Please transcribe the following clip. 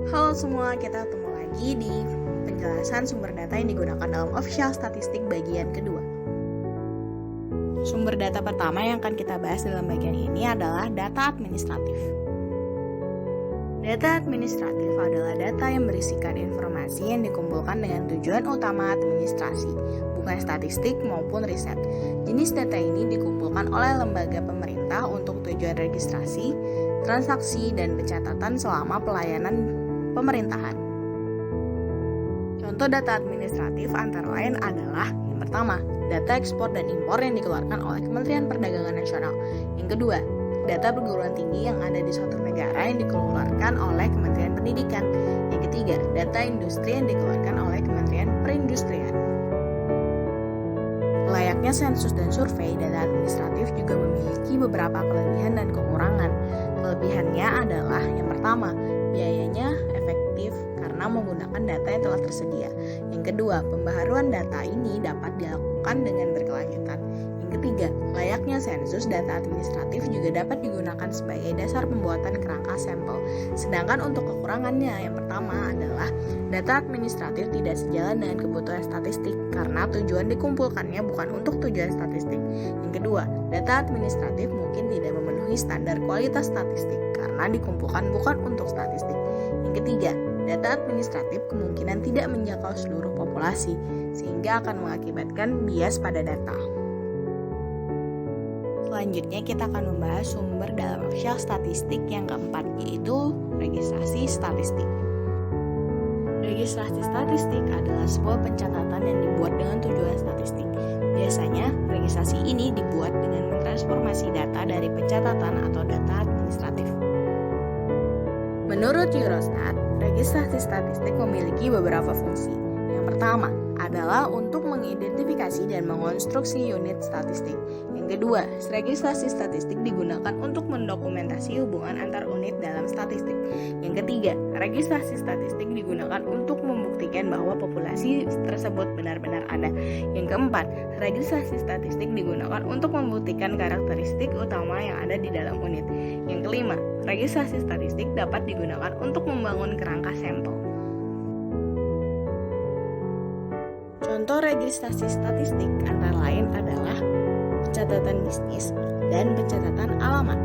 Halo semua, kita ketemu lagi di penjelasan sumber data yang digunakan dalam Official Statistik bagian kedua. Sumber data pertama yang akan kita bahas dalam bagian ini adalah data administratif. Data administratif adalah data yang berisikan informasi yang dikumpulkan dengan tujuan utama administrasi, bukan statistik maupun riset. Jenis data ini dikumpulkan oleh lembaga pemerintah untuk tujuan registrasi, transaksi, dan pencatatan selama pelayanan pemerintahan. Contoh data administratif antara lain adalah yang pertama, data ekspor dan impor yang dikeluarkan oleh Kementerian Perdagangan Nasional. Yang kedua, data perguruan tinggi yang ada di suatu negara yang dikeluarkan oleh Kementerian Pendidikan. Yang ketiga, data industri yang dikeluarkan oleh Kementerian Perindustrian. Layaknya sensus dan survei, data administratif juga memiliki beberapa kelebihan dan kekurangan. Kelebihannya adalah yang pertama, biayanya efektif karena menggunakan data yang telah tersedia. Yang kedua, pembaharuan data ini dapat dilakukan dengan berkelanjutan. Yang ketiga, layaknya sensus, data administratif juga dapat digunakan sebagai dasar pembuatan kerangka sampel. Sedangkan untuk kekurangannya, yang pertama adalah data administratif tidak sejalan dengan kebutuhan statistik karena tujuan dikumpulkannya bukan untuk tujuan statistik. Yang kedua, data administratif mungkin tidak memenuhi standar kualitas statistik karena dikumpulkan bukan untuk statistik. Yang ketiga, data administratif kemungkinan tidak menjangkau seluruh populasi sehingga akan mengakibatkan bias pada data. Selanjutnya kita akan membahas sumber dalam Official Statistik yang keempat, yaitu registrasi statistik. Registrasi statistik adalah sebuah pencatatan yang dibuat dengan tujuan statistik. Biasanya, registrasi ini dibuat dengan mentransformasi data dari pencatatan atau data administratif. Menurut Eurostat, registrasi statistik memiliki beberapa fungsi. Yang pertama adalah untuk mengidentifikasi dan mengonstruksi unit statistik. Yang kedua, registrasi statistik digunakan untuk mendokumentasi hubungan antar unit dalam statistik. Yang ketiga, registrasi statistik digunakan untuk membuktikan bahwa populasi tersebut benar-benar ada. Yang keempat, registrasi statistik digunakan untuk membuktikan karakteristik utama yang ada di dalam unit. Yang kelima, registrasi statistik dapat digunakan untuk membangun kerangka sampel. Contoh registrasi statistik antara lain adalah pencatatan bisnis dan pencatatan alamat.